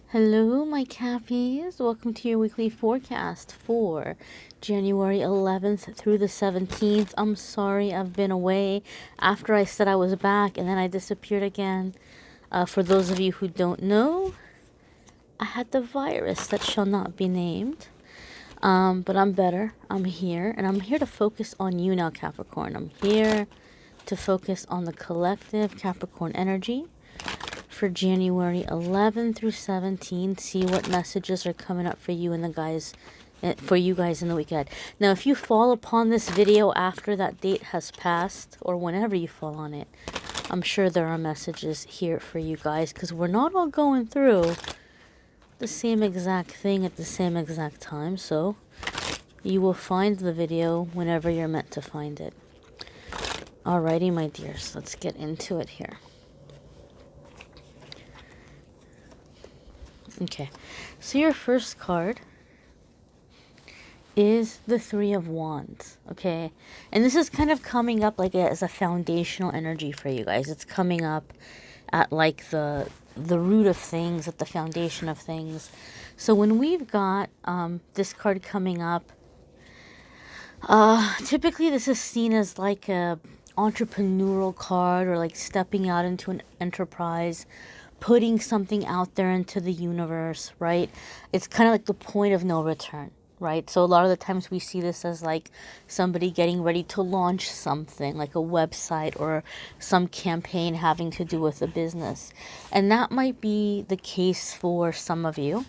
Hello, my Cappies. Welcome to your weekly forecast for January 11th through the 17th. I'm sorry I've been away after I said I was back and then I disappeared again. For those of you who don't know, I had the virus that shall not be named. But I'm better. I'm here, and I'm here to focus on you now, Capricorn. I'm here to focus on the collective Capricorn energy for January 11 through 17. See what messages are coming up for you and for you guys in the week ahead. Now, if you fall upon this video after that date has passed, or whenever you fall on it, I'm sure there are messages here for you guys, because we're not all going through the same exact thing at the same exact time. So you will find the video whenever you're meant to find it. Alrighty, my dears, let's get into it here. Okay, so your first card is the Three of Wands, okay? And this is kind of coming up like as a foundational energy for you guys. It's coming up at like the root of things, at the foundation of things. So when we've got this card coming up, typically this is seen as like a entrepreneurial card, or like stepping out into an enterprise, putting something out there into the universe, right? It's kind of like the point of no return, right? So a lot of the times we see this as like somebody getting ready to launch something, like a website or some campaign having to do with a business. And that might be the case for some of you.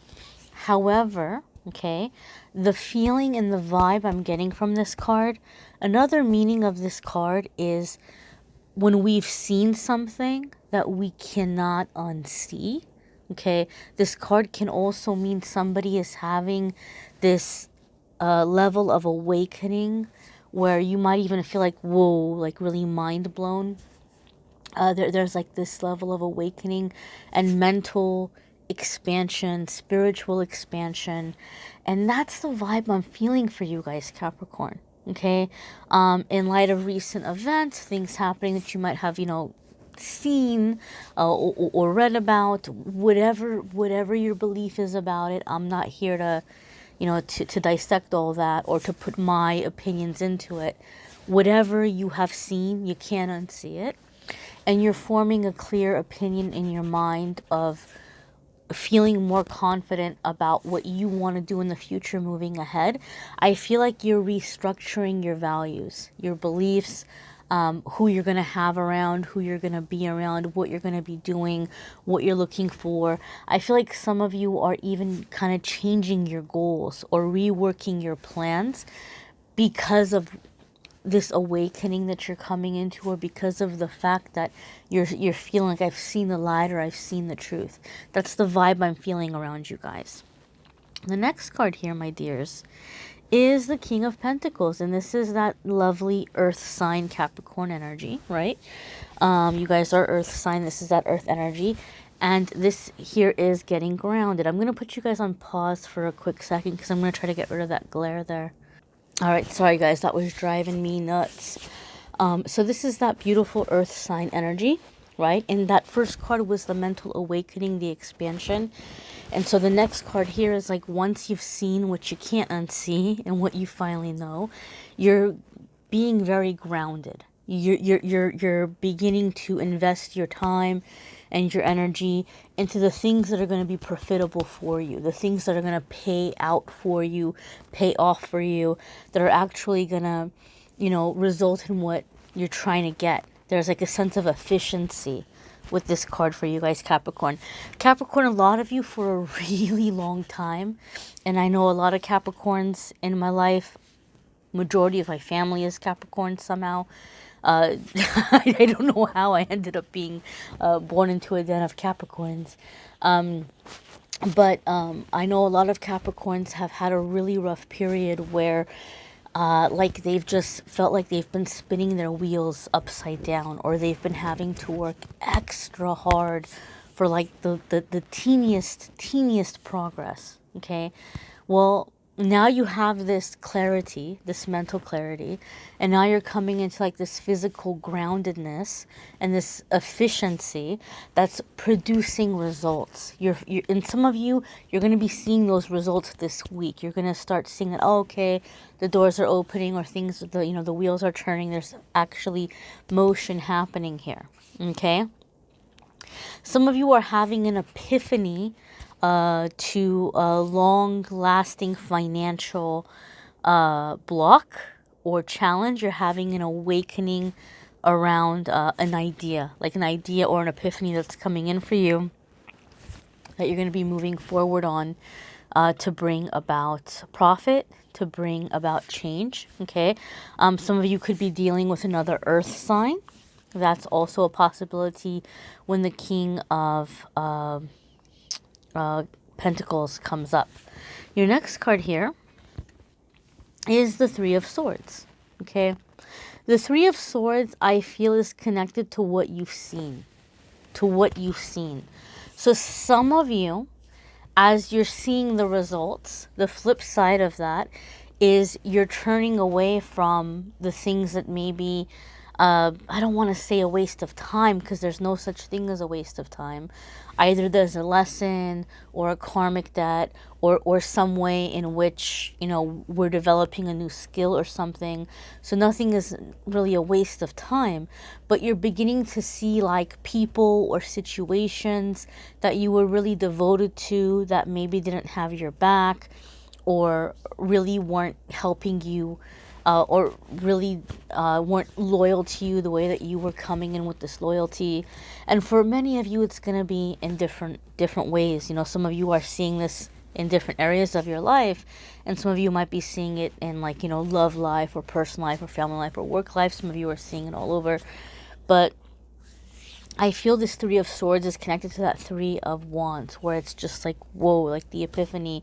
However, okay, the feeling and the vibe I'm getting from this card, another meaning of this card is when we've seen something that we cannot unsee, okay? This card can also mean somebody is having this level of awakening where you might even feel like, whoa, like really mind blown. There's like this level of awakening and mental expansion, spiritual expansion. And that's the vibe I'm feeling for you guys, Capricorn. Okay, in light of recent events, things happening that you might have, seen or read about, whatever your belief is about it. I'm not here to, to dissect all that or to put my opinions into it. Whatever you have seen, you can't unsee it. And you're forming a clear opinion in your mind of feeling more confident about what you want to do in the future moving ahead. I feel like you're restructuring your values, your beliefs, who you're going to have around, who you're going to be around, what you're going to be doing, what you're looking for. I feel like some of you are even kind of changing your goals or reworking your plans because of this awakening that you're coming into, or because of the fact that you're feeling like I've seen the light or I've seen the truth. That's the vibe I'm feeling around you guys. The next card here, my dears, is the King of Pentacles, and this is that lovely earth sign Capricorn energy, right? You guys are earth sign. This is that earth energy. And this here is getting grounded. I'm going to put you guys on pause for a quick second because I'm going to try to get rid of that glare there. All right, sorry guys, that was driving me nuts. So this is that beautiful earth sign energy, right? And that first card was the mental awakening, the expansion. And so the next card here is like, once you've seen what you can't unsee and what you finally know, you're being very grounded. You're beginning to invest your time and your energy into the things that are going to be profitable for you, the things that are going to pay out for you, pay off for you, that are actually going to, result in what you're trying to get. There's like a sense of efficiency with this card for you guys, Capricorn. Capricorn, a lot of you for a really long time, and I know a lot of Capricorns in my life, majority of my family is Capricorn somehow. I don't know how I ended up being born into a den of Capricorns. But I know a lot of Capricorns have had a really rough period where like they've just felt like they've been spinning their wheels upside down, or they've been having to work extra hard for like the teeniest progress. Okay. Well, now you have this clarity, this mental clarity, and now you're coming into like this physical groundedness and this efficiency that's producing results. You're and some of you, you're going to be seeing those results this week. You're going to start seeing that, oh, okay, the doors are opening, or things, the wheels are turning. There's actually motion happening here. Okay. Some of you are having an epiphany to a long-lasting financial block or challenge. You're having an awakening around an idea, like an idea or an epiphany that's coming in for you that you're going to be moving forward on to bring about profit, to bring about change. Okay. Some of you could be dealing with another earth sign. That's also a possibility when the King of Pentacles comes up. Your next card here is the Three of Swords. Okay. The Three of Swords, I feel, is connected to what you've seen. To what you've seen. So some of you, as you're seeing the results, the flip side of that is you're turning away from the things that maybe, I don't want to say a waste of time, because there's no such thing as a waste of time. Either there's a lesson or a karmic debt or some way in which, we're developing a new skill or something. So nothing is really a waste of time, but you're beginning to see like people or situations that you were really devoted to that maybe didn't have your back or really weren't helping you or really weren't loyal to you the way that you were coming in with this loyalty. And for many of you, it's going to be in different ways. Some of you are seeing this in different areas of your life, and some of you might be seeing it in like, love life or personal life or family life or work life. Some of you are seeing it all over. But I feel this Three of Swords is connected to that Three of Wands, where it's just like, whoa, like the epiphany.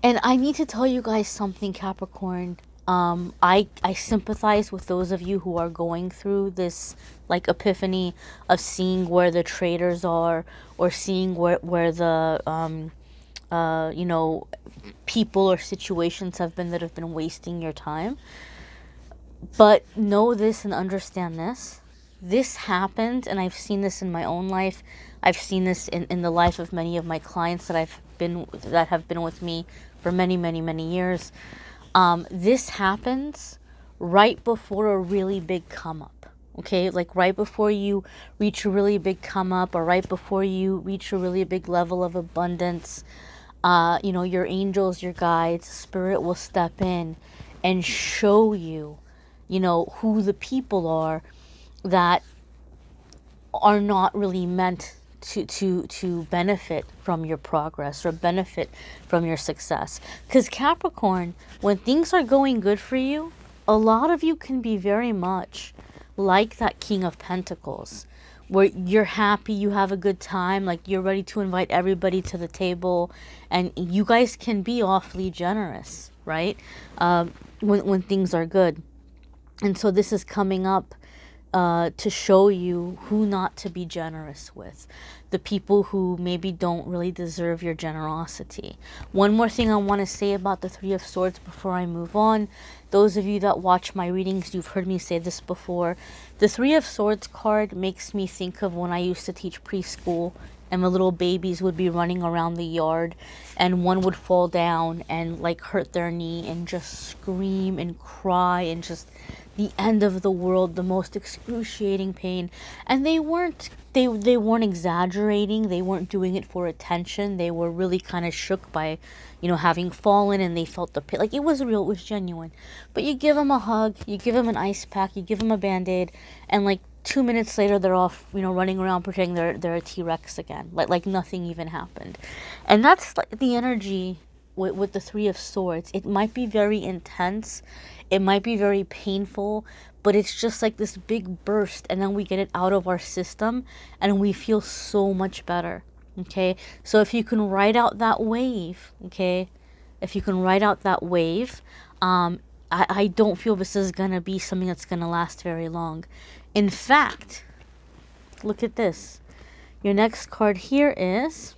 And I need to tell you guys something, Capricorn. I sympathize with those of you who are going through this like epiphany of seeing where the traders are, or seeing where the people or situations have been that have been wasting your time. But know this and understand this. This happened, and I've seen this in my own life. I've seen this in the life of many of my clients that have been with me for many, many, many years. This happens right before a really big come up. Okay, like right before you reach a really big come up, or right before you reach a really big level of abundance. Your angels, your guides, spirit will step in and show you, who the people are that are not really meant to benefit from your progress or benefit from your success. Because Capricorn, when things are going good for you, a lot of you can be very much like that King of Pentacles, where you're happy, you have a good time, like you're ready to invite everybody to the table, and you guys can be awfully generous, right? When things are good. And so this is coming up to show you who not to be generous with. The people who maybe don't really deserve your generosity. One more thing I want to say about the Three of Swords before I move on. Those of you that watch my readings, you've heard me say this before. The Three of Swords card makes me think of when I used to teach preschool, and the little babies would be running around the yard, and one would fall down and like hurt their knee and just scream and cry, and just the end of the world, the most excruciating pain. And they weren't exaggerating. They weren't doing it for attention. They were really kind of shook by, having fallen, and they felt the pain. Like it was real, it was genuine. But you give them a hug, you give them an ice pack, you give them a Band-Aid, and like 2 minutes later they're off, running around pretending they're a T-Rex again. Like nothing even happened. And that's like the energy with the Three of Swords. It might be very intense. It might be very painful, but it's just like this big burst, and then we get it out of our system and we feel so much better. Okay. So if you can ride out that wave, okay, I don't feel this is going to be something that's going to last very long. In fact, look at this. Your next card here is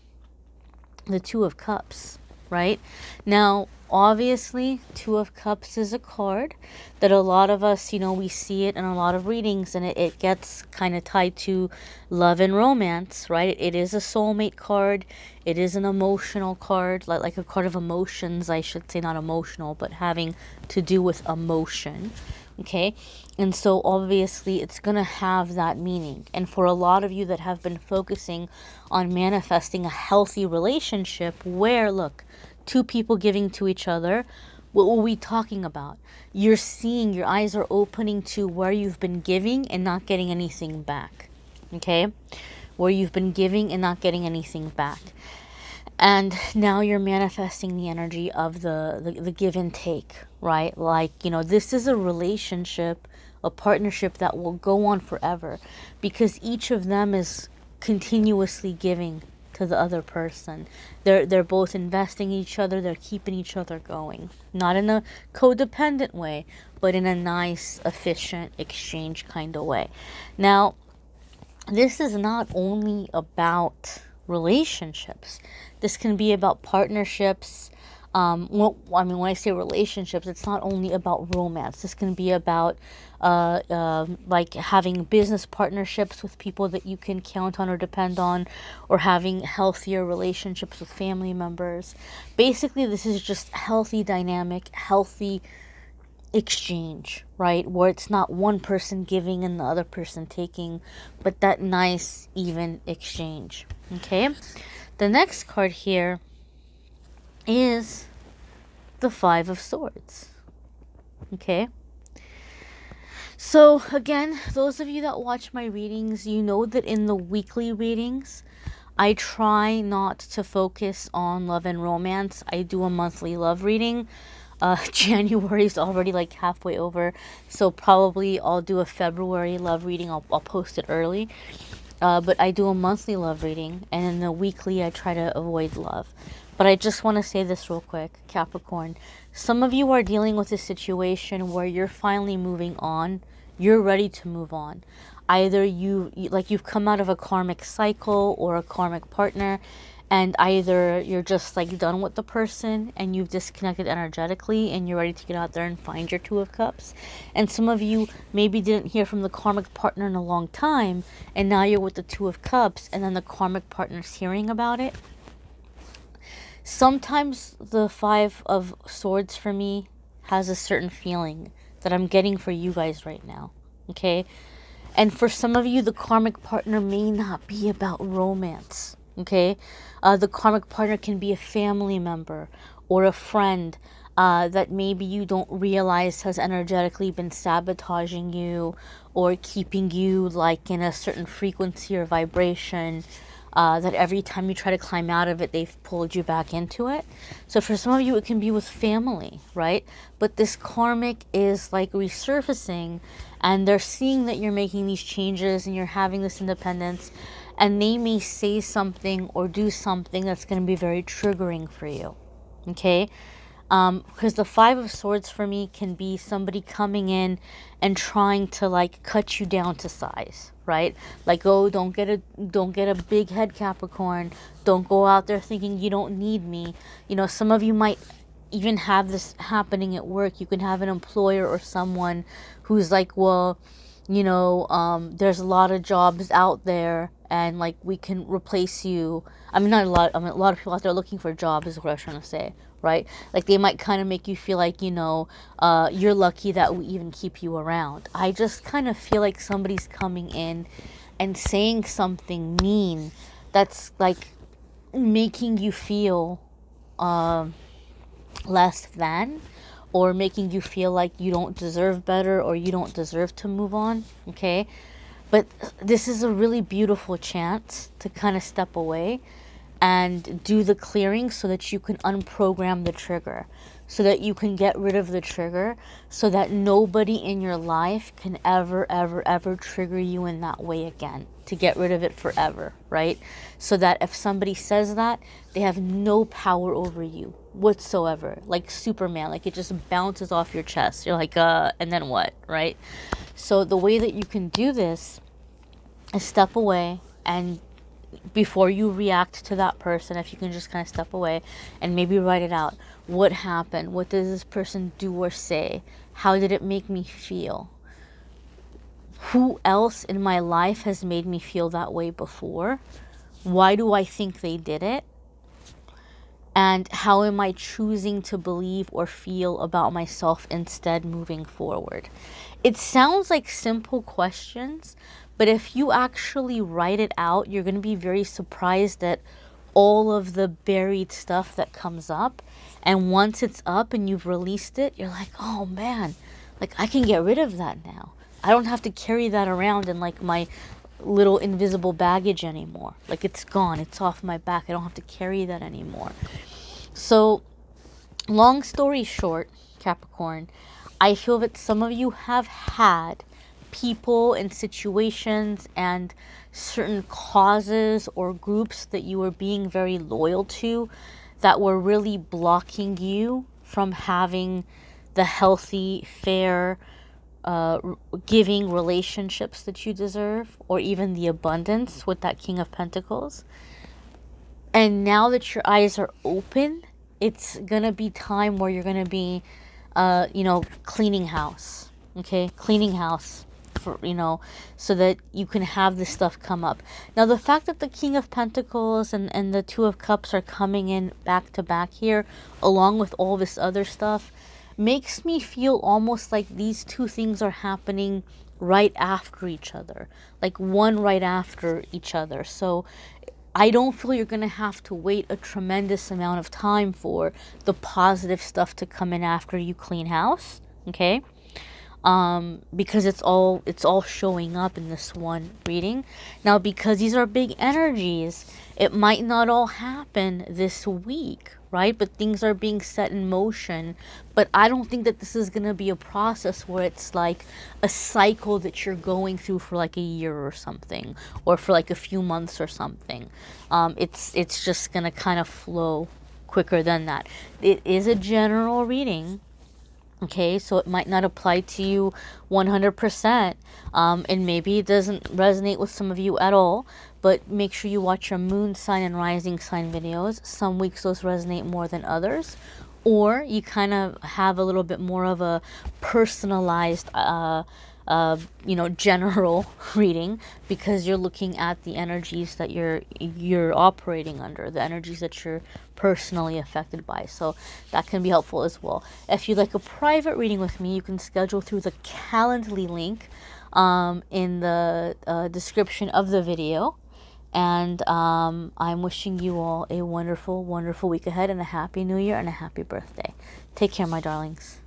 the Two of Cups. right? Now, obviously, Two of Cups is a card that a lot of us, we see it in a lot of readings, and it gets kind of tied to love and romance, right? It is a soulmate card. It is an emotional card, like a card of emotions, I should say, not emotional, but having to do with emotion. Okay, and so obviously it's going to have that meaning. And for a lot of you that have been focusing on manifesting a healthy relationship where, look, two people giving to each other, what were we talking about? You're seeing, your eyes are opening to where you've been giving and not getting anything back. Okay, where you've been giving and not getting anything back. And now you're manifesting the energy of the give and take, right? Like, this is a relationship, a partnership that will go on forever, because each of them is continuously giving to the other person. They're both investing in each other, they're keeping each other going. Not in a codependent way, but in a nice, efficient exchange kind of way. Now, this is not only about relationships. This can be about partnerships. When I say relationships, it's not only about romance. This can be about like having business partnerships with people that you can count on or depend on, or having healthier relationships with family members. Basically, this is just healthy dynamic, healthy exchange, right? Where it's not one person giving and the other person taking, but that nice, even exchange. Okay? The next card here is the Five of Swords. Okay? So, again, those of you that watch my readings, you know that in the weekly readings, I try not to focus on love and romance. I do a monthly love reading. January is already like halfway over, so probably I'll do a February love reading. I'll post it early. But I do a monthly love reading, and in the weekly I try to avoid love. But I just want to say this real quick, Capricorn. Some of you are dealing with a situation where you're finally moving on. You're ready to move on. Either you've come out of a karmic cycle or a karmic partner, and either you're just like done with the person and you've disconnected energetically and you're ready to get out there and find your Two of Cups. And some of you maybe didn't hear from the karmic partner in a long time, and now you're with the Two of Cups, and then the karmic partner's hearing about it. Sometimes the Five of Swords for me has a certain feeling that I'm getting for you guys right now. Okay? And for some of you, the karmic partner may not be about romance. Okay? The karmic partner can be a family member or a friend that maybe you don't realize has energetically been sabotaging you or keeping you like in a certain frequency or vibration, that every time you try to climb out of it, they've pulled you back into it. So for some of you, it can be with family, right? But this karmic is like resurfacing, and they're seeing that you're making these changes and you're having this independence, and they may say something or do something that's going to be very triggering for you. Okay? Because the Five of Swords for me can be somebody coming in and trying to like cut you down to size, right? Like, oh, don't get a big head, Capricorn. Don't go out there thinking you don't need me. Some of you might even have this happening at work. You can have an employer or someone who's like, well, there's a lot of jobs out there, and like we can replace you. Not a lot. A lot of people out there looking for a job is what I was trying to say, right? Like they might kind of make you feel like, you're lucky that we even keep you around. I just kind of feel like somebody's coming in and saying something mean that's like making you feel less than, or making you feel like you don't deserve better or you don't deserve to move on. Okay? But this is a really beautiful chance to kind of step away and do the clearing so that you can unprogram the trigger, so that you can get rid of the trigger, so that nobody in your life can ever, ever, ever trigger you in that way again, to get rid of it forever, right? So that if somebody says that, they have no power over you whatsoever, like Superman, like it just bounces off your chest. You're like, and then what, right? So the way that you can do this is step away and before you react to that person, if you can just kind of step away and maybe write it out. What happened? What does this person do or say? How did it make me feel? Who else in my life has made me feel that way before? Why do I think they did it? And how am I choosing to believe or feel about myself instead moving forward? It sounds like simple questions, but if you actually write it out, you're going to be very surprised at all of the buried stuff that comes up. And once it's up and you've released it, you're like, oh man, like I can get rid of that now. I don't have to carry that around in like my little invisible baggage anymore. Like it's gone, it's off my back. I don't have to carry that anymore. So, long story short, Capricorn, I feel that some of you have had people and situations and certain causes or groups that you were being very loyal to that were really blocking you from having the healthy, fair, giving relationships that you deserve, or even the abundance with that King of Pentacles. And now that your eyes are open, it's going to be time where you're going to be, cleaning house. Okay? Cleaning house, for, so that you can have this stuff come up. Now, the fact that the King of Pentacles and the Two of Cups are coming in back to back here, along with all this other stuff, makes me feel almost like these two things are happening right after each other. Like one right after each other. So I don't feel you're going to have to wait a tremendous amount of time for the positive stuff to come in after you clean house, okay? Because it's all showing up in this one reading. Now, because these are big energies, it might not all happen this week, right? But things are being set in motion. But I don't think that this is going to be a process where it's like a cycle that you're going through for like a year or something, or for like a few months or something. It's just going to kind of flow quicker than that. It is a general reading. Okay, so it might not apply to you 100%, and maybe it doesn't resonate with some of you at all, but make sure you watch your moon sign and rising sign videos. Some weeks those resonate more than others, or you kind of have a little bit more of a personalized, general reading, because you're looking at the energies that you're operating under, the energies that you're personally affected by. So that can be helpful as well. If you'd like a private reading with me, you can schedule through the Calendly link in the description of the video. And I'm wishing you all a wonderful, wonderful week ahead, and a happy new year and a happy birthday. Take care, my darlings.